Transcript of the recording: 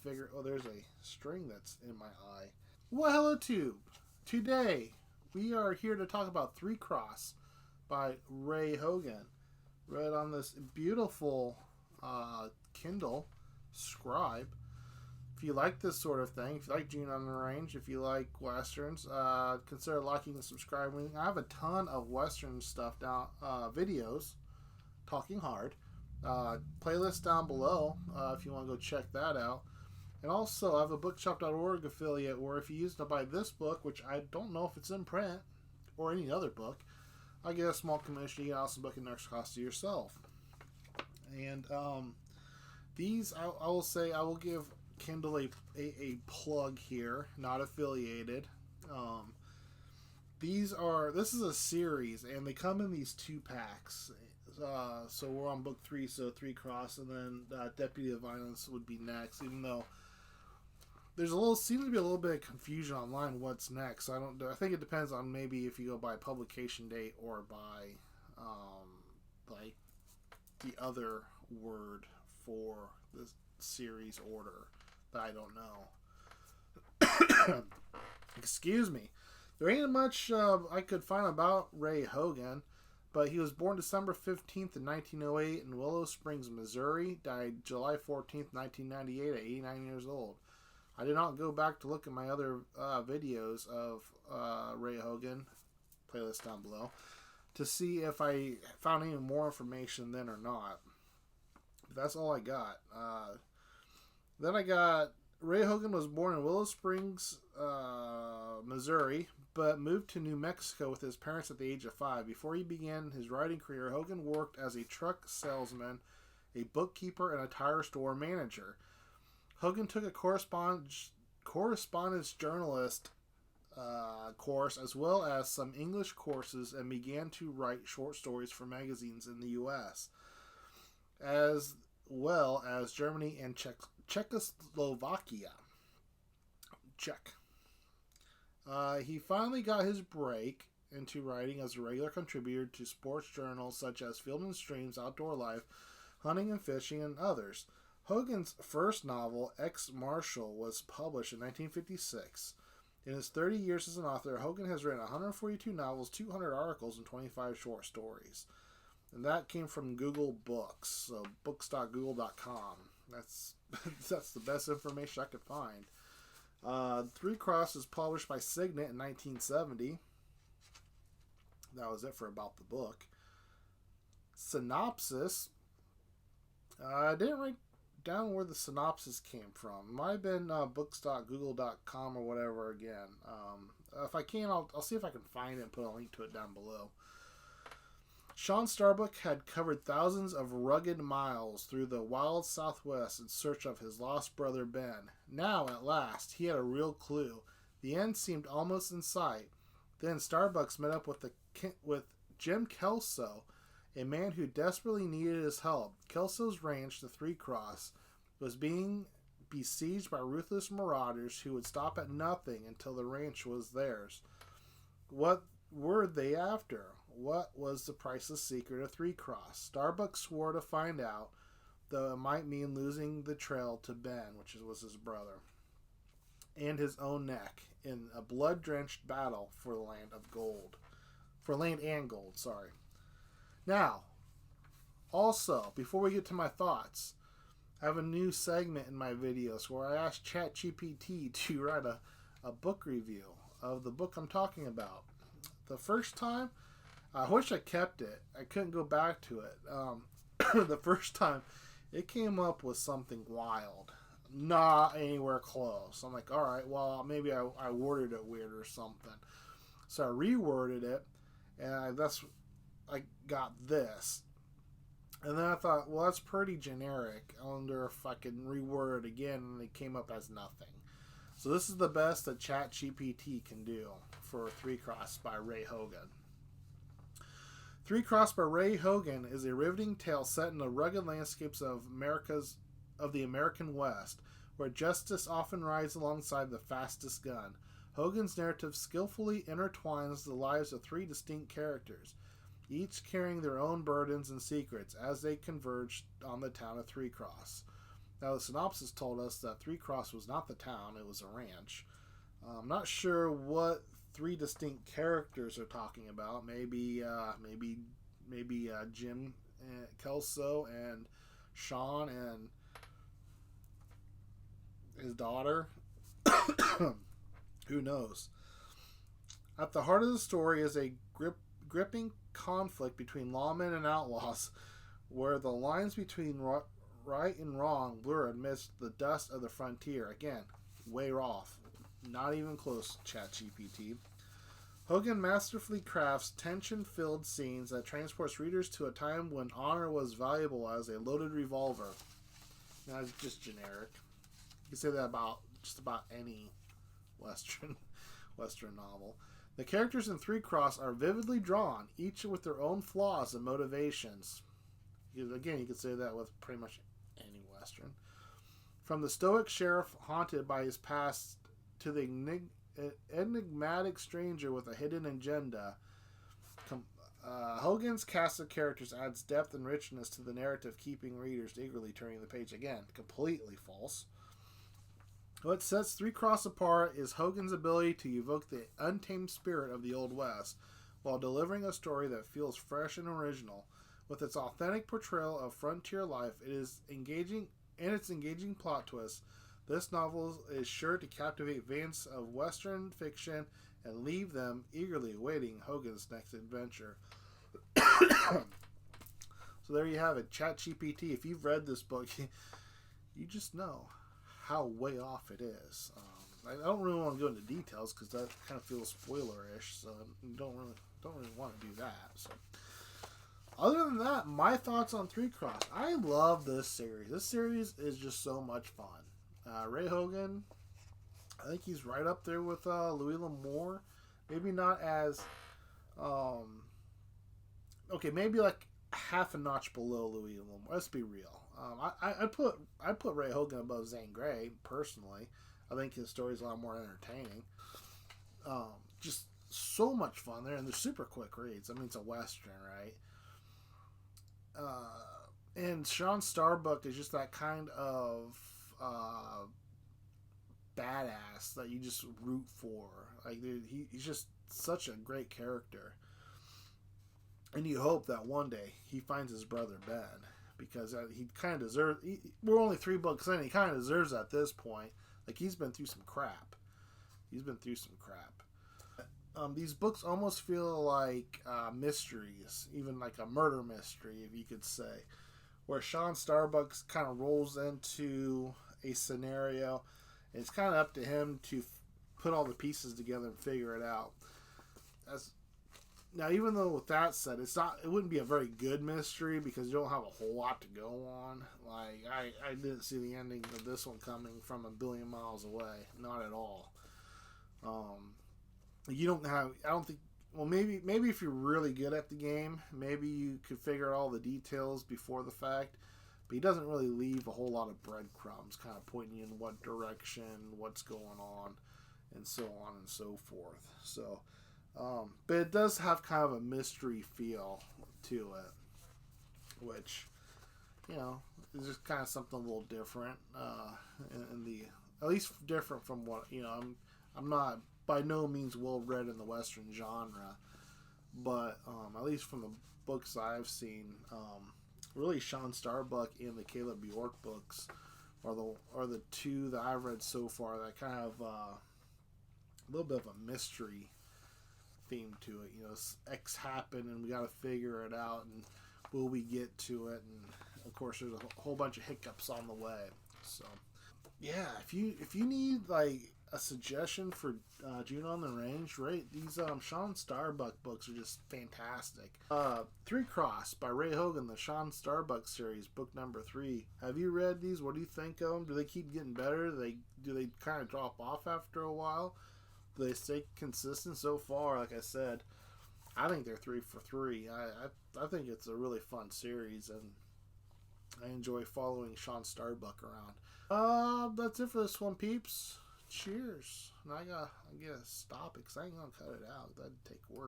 figure... Oh, there's a string that's in my eye. Well, hello, Tube. Today, we are here to talk about Three Cross by Ray Hogan. Read on this beautiful Kindle Scribe. If you like this sort of thing, if you like Gene on the Range, if you like Westerns, consider liking and subscribing. I have a ton of Western stuff down, videos, talking hard. Playlist down below if you want to go check that out. And also, I have a bookshop.org affiliate where if you use to buy this book, which I don't know if it's in print, or any other book, I get a small commission. You get an awesome book and extra cost to yourself. And these, I will say, I will give Kindle a plug here, not affiliated. This is a series, and they come in these 2-packs. So we're on book 3, so Three Cross, and then Deputy of Violence would be next. Even though there's seems to be a little bit of confusion online what's next. I think it depends on maybe if you go by publication date or by like the other word for the series order. I don't know. Excuse me. There ain't much I could find about Ray Hogan, but he was born December 15th in 1908 in Willow Springs, Missouri. Died July 14th, 1998 at 89 years old. I did not go back to look at my other videos of Ray Hogan, playlist down below, to see if I found any more information then or not. But that's all I got. Then I got Ray Hogan was born in Willow Springs, Missouri, but moved to New Mexico with his parents at the age of 5. Before he began his writing career, Hogan worked as a truck salesman, a bookkeeper, and a tire store manager. Hogan took a correspondence journalist course as well as some English courses and began to write short stories for magazines in the U.S. as well as Germany and Czechoslovakia. Czech. He finally got his break into writing as a regular contributor to sports journals such as Field and Stream's Outdoor Life, Hunting and Fishing, and others. Hogan's first novel, Ex-Marshal, was published in 1956. In his 30 years as an author, Hogan has written 142 novels, 200 articles, and 25 short stories. And that came from Google Books, so books.google.com. That's the best information I could find. Three Cross was published by Signet in 1970. That was it for about the book. Synopsis. I didn't write down where the synopsis came from. It might have been books.google.com or whatever again. If I can, I'll see if I can find it and put a link to it down below. Shawn Starbuck had covered thousands of rugged miles through the wild Southwest in search of his lost brother Ben. Now, at last, he had a real clue. The end seemed almost in sight. Then Starbucks met up with Jim Kelso, a man who desperately needed his help. Kelso's ranch, the Three Cross, was being besieged by ruthless marauders who would stop at nothing until the ranch was theirs. What were they after? What was the priceless secret of Three Cross? Starbuck swore to find out, though it might mean losing the trail to Ben, which was his brother, and his own neck in a blood-drenched battle for the land of gold. For land and gold, sorry. Now, also, before we get to my thoughts, I have a new segment in my videos where I ask ChatGPT to write a book review of the book I'm talking about. The first time, I wish I kept it. I couldn't go back to it. The first time, it came up with something wild. Not anywhere close. I'm like, alright, well, maybe I worded it weird or something. So I reworded it, and I got this. And then I thought, well, that's pretty generic. I wonder if I can reword it again, and it came up as nothing. So this is the best that ChatGPT can do for Three Cross by Ray Hogan. Three Cross by Ray Hogan is a riveting tale set in the rugged landscapes of the American West, where justice often rides alongside the fastest gun. Hogan's narrative skillfully intertwines the lives of 3 distinct characters, each carrying their own burdens and secrets as they converge on the town of Three Cross. Now, the synopsis told us that Three Cross was not the town, it was a ranch. I'm not sure what three distinct characters are talking about. Maybe Jim and Kelso and Shawn and his daughter. Who knows? At the heart of the story is a gripping conflict between lawmen and outlaws, where the lines between right and wrong blur amidst the dust of the frontier. Again, way off. Not even close, ChatGPT. Hogan masterfully crafts tension-filled scenes that transports readers to a time when honor was valuable as a loaded revolver. Now, it's just generic. You can say that about just about any Western novel. The characters in Three Cross are vividly drawn, each with their own flaws and motivations. Again, you could say that with pretty much any Western. From the stoic sheriff haunted by his past to the enigmatic stranger with a hidden agenda, Hogan's cast of characters adds depth and richness to the narrative, keeping readers eagerly turning the page. Again, completely false. What sets Three Cross apart is Hogan's ability to evoke the untamed spirit of the Old West while delivering a story that feels fresh and original. With its authentic portrayal of frontier life, its engaging plot twist, this novel is sure to captivate fans of Western fiction and leave them eagerly awaiting Hogan's next adventure. So there you have it, ChatGPT. If you've read this book, you just know how way off it is. I don't really want to go into details because that kind of feels spoilerish, so you don't really want to do that. So, other than that, my thoughts on Three Cross. I love this series. This series is just so much fun. Ray Hogan, I think he's right up there with Louis L'Amour. Maybe not as, maybe like half a notch below Louis L'Amour. Let's be real. I put Ray Hogan above Zane Grey personally. I think his story's a lot more entertaining. Just so much fun there, and they're super quick reads. I mean, it's a Western, right? And Shawn Starbuck is just that kind of badass that you just root for. Like, dude, he's just such a great character. And you hope that one day he finds his brother Ben, because he kind of deserves. We're only 3 books in. He kind of deserves at this point. Like, he's been through some crap. These books almost feel like mysteries, even like a murder mystery, if you could say, where Shawn Starbuck kind of rolls into a scenario. And it's kind of up to him to put all the pieces together and figure it out. Now, even though with that said, it wouldn't be a very good mystery because you don't have a whole lot to go on. Like, I didn't see the ending of this one coming from a billion miles away. Not at all. You don't have, I don't think, well, maybe if you're really good at the game, maybe you could figure out all the details before the fact. But he doesn't really leave a whole lot of breadcrumbs, kind of pointing in what direction, what's going on, and so on and so forth. So, but it does have kind of a mystery feel to it, which, is just kind of something a little different, at least different from what, I'm not by no means well read in the Western genre, but at least from the books I've seen, really Shawn Starbuck and the Caleb York books are the 2 that I've read so far that kind of a little bit of a mystery theme to it. X happened and we got to figure it out, and will we get to it? And of course, there's a whole bunch of hiccups on the way. So, yeah, if you need like a suggestion for June on the Range, right? These Shawn Starbuck books are just fantastic. Three Cross by Ray Hogan, the Shawn Starbuck series, book number 3. Have you read these? What do you think of them? Do they keep getting better? Do they kind of drop off after a while? Do they stay consistent so far? Like I said, I think they're 3 for 3. I think it's a really fun series, and I enjoy following Shawn Starbuck around. That's it for this one, peeps. Cheers. Now I gotta stop it because I ain't gonna cut it out. That'd take work.